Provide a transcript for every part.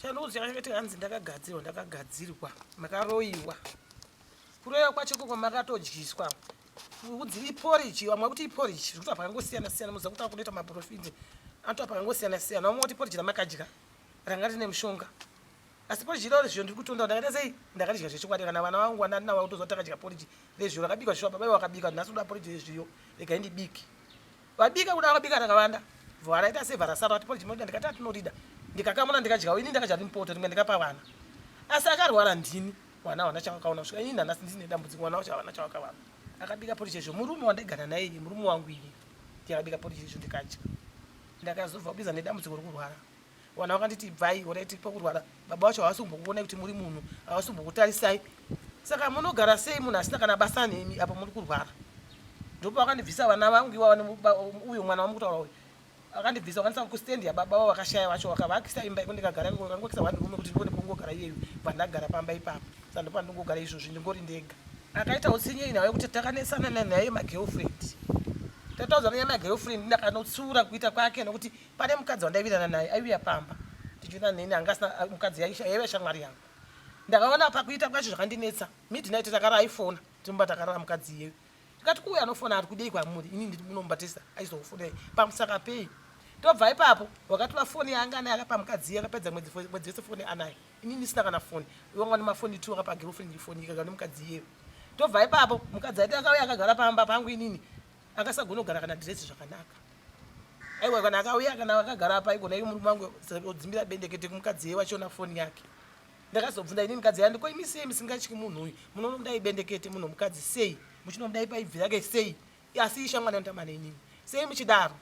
Chanouzi yakati hanzi ndakagadzirwa makaroiwa. Kuroiwa kwacho koko makatodyiswa. Udzi iporridge wamwe kuti iporridge kuti apangosiyana siyana muza kuti akunoita maprofit. Antu apangosiyana siyana wamwe kuti porridge ramakadya rangati nemushonga. Asi porridge rero zvio ndiri kutonda ndakati sei ndakadya zvechokwadi kana vana vangu vana nawo kutozotakadya porridge rezvio rakabika zvishwa baba wakabika nhasi kuda porridge rezvio rekaindi biki. Wabika kuda wakabika rakawanda. Varaita se varasara kuti porridge moda ndikati atinodida. Ndikakamona ndikadya ini ndakadya rimpoto rimwe ndikapa vana. Asi akarwara ndini wana wana chakaona kusvika ini ndana ndine dambudziko wana wana chakavana. Akabika porridge rezvio murume wandaigara naye murume wangu ini. Ndikabika porridge rezvio ndikadya. Ndakazobva kubiza nedambudziko rokurwara. Wana wakanditi bvai waraiti pokurwara baba wacho havasumbokuona kuti muri munhu havasumbokutarisai. Saka munogara sei munhu asina kana basa nemi apo muri kurwara. Ndipo wakandibvisa vana vangu iwa uyu mwana wamukutaura uyu. Akandibvisa wakandisa kustendi ya baba wakashaya wacho wakavakisa imba ikondikagara ngokisa vanhu rume kuti ndibone pongogara iyeyo pandagara pamba ipapo. Saka ndipo ndingogara izvozvo ndingori ndega. Akaita utsinye naye kuti takanesana naye magirlfriend. Tataudza naye magirlfriend ndakanotsura kuita kwake nokuti pane mukadzi wandaivirana naye aiuya pamba. Tichiona neni angasina mukadzi yaiva shamwari yangu. Ndakaona pakuita kwacho zvakandinetsa. Midnight takara iPhone timba takarara mukadzi iyeyo. Tikati kuya anofona ari kudei kwamuri ini ndiri munombatisa aizofona pamusaka pei. Tobva ipapo wakatula foni yanga naye akapa mukadzi akapedza mwedzi wese foni anayo. Ini ndisina kana foni. Iwanga ni mafoni tu akapa girlfriend foni ikagara mukadzi iyeyo. Tobva ipapo mukadzi ati akauya akagara pamba pangu inini. Akasagona kugara kana dress zvakanaka. Aiwa kana akauya kana akagara apa igona iye murume wangu odzimbira bendekete kumukadzi iye wachiona foni yake. Ndakazobvunza inini mukadzi yandiko imisei musingachiki munhu uyu. Munomudai bendekete munhu mukadzi sei. Muchinomudai paibvi yake sei. Asi ishamwana ntamana inini. Sei muchidaro.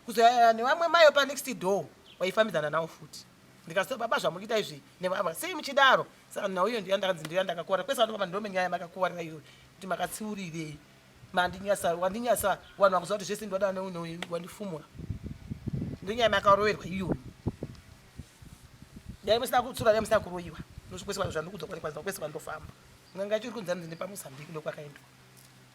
Kuzoya nevamwe mayo pa next door waifambidzana nawo futi. Ndikasema baba zvamukuita izvi nevamwe sei muchidaro. Saka na uyo ndiyandakakuvara kwese vanhu pandome nyaya makakuvarira iyo kuti makatsiurirei. Wandinyasa vanhu vakuziva kuti zvese ndoda wandifumura. Ndinyaya makaroverwa iyo. Dai musina kutsura dai musina kuroiwa. Ndokwese vanhu zvandikudza kwese vandofamba. Nganga chiri kunzi ndine paMozambique ndokwakaenda.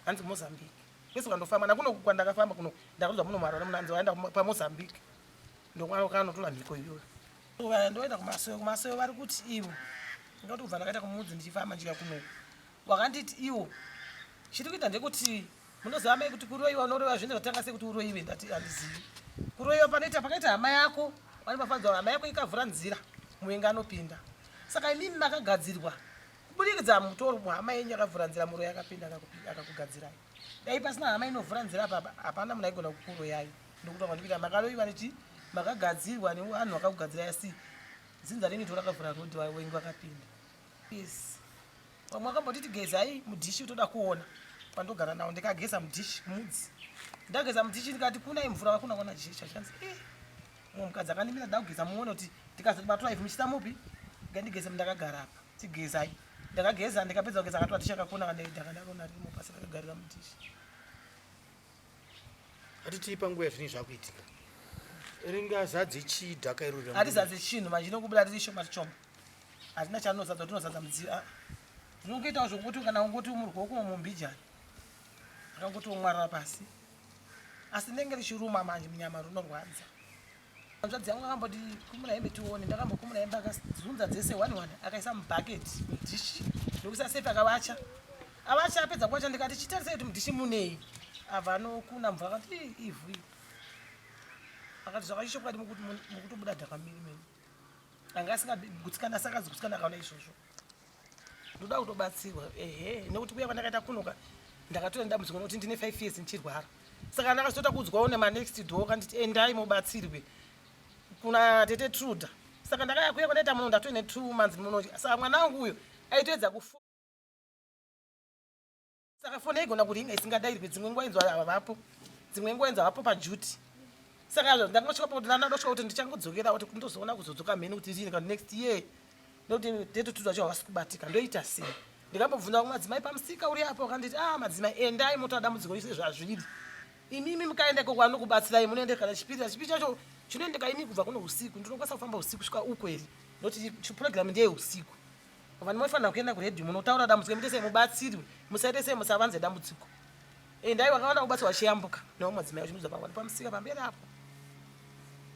Hanzi Mozambique. Kwese vandofamba nakuno kwandakafamba kuno ndakuzwa muno Muharare munanzi waenda paMozambique. Ndokwana kanotola mhiko iyoyo. Ndoenda kumasoyo vari kuti ivo. Ngati kubva ndakaita kumudzi ndichifamba njira kuno. Wakanditi ivo. Chiri kuita ndekuti munoziva mai kuti kuroiwa unoroiwa zvino zvatanga sei kuti uroiwe ndati handizivi. Kuroiwa pakaita hama yako vanofanzwa hama yako ikavhura nzira muenga anopinda. Saka imimi makagadzirwa kubudikidza mutoro muhama yenyu akavhura nzira muro yakapinda akakugadzirai. Dai pasina hama inovhura nzira apa hapana munhu aigona kukuroyai. Ndokuti kwandikuita makaroiwa neti makagadzirwa nevanhu vakakugadzirai asi dzinza renyu rakavhura rodhi wengu akapinda. Yes. Vamwe vakambotiti gezai mudhishi toda kuona. Pandogara nawo ndikageza mudhishi kumudzi. Ndageza mudhishi ndikati kuna imvura kuna kuona jecha chanzi mukadzi akandimira ndageza muone kuti ndikazoti matura ifu muchita mupi ngandigeze mundakagara apa tigezai ndakageza ndikapedza kugeza akatwa tichakakona kana ndakandakona rimo pasi rakagarira mudhishi. Hatiti panguva zvini zvakuitika. Ringazadze chidhaka iroro. Hatizadze chinhu manje inokubula tiri shoma choma. Hatina chanozadza tinozadza mudziva. Zvinongoitawo zvokuti kana ungoti umurwo kuma mumbijani. Akangoti umwarara pasi. Asi ndenge richiruma manje munyama runorwadza. Muzvadzi yangu akamboti kumura hembe tione ndakambokumura hembe akazunza dzese 1 akaisa mubhaketi mudhishi ndokuisa sefi akavacha. Avacha apedza kuvacha ndikati chitarisei kuti mudhishi munei. Abva anokuna mvura akati ivhu. Akati zvakachishokadi mukutobuda dhaka miri. Anga asingagutsikana sakadzigutsikana akaona izvozvo. Ndoda kutobatsirwa nekuti kuya kwandakaita kunoka ndakatora ndambudziko nokuti ndine 5 years ndichirwara. Saka ndakazotota kudzwawo nema next door kanditi endai mubatsirwe kuna tete Truda. Saka ndakaya kuya kwadaita muno ndatone 2 months muno. Saka mwana wangu uyo aitoedza kufunda. Saka foni igona kuti inga isingadairwe dzimwe nguva inzwa avapo. Dzimwe nguva inzwa avapo pajuti. Saka ndangosvika kuti ndandosvika kuti ndichangodzokera kuti kundozoona kuzodzoka mheni kuti ndini kana next year. Ndokuti tete Truda cho havasi kubatika ndoita sei. Ndikambobvunza kumadzimai pamusika uri apo akanditi madzimai endai motora dambudziko ise zvazviri. Imimi mukaendeko kwanokubatsirai munoende kana chipiri chacho chinoendeka ini kubva kuno usiku ndinokwanisa kufamba usiku kusvika uko ere noti program ndeye usiku. Vanhu mofanira kuenda kuredhi munotaura dambudziko mutese mubatsirwe musaite sei musavanze dambudziko. Endai vakawana kubatsirwa chiyambuka nevo madzimai vachimudza pamusika pamberi apo.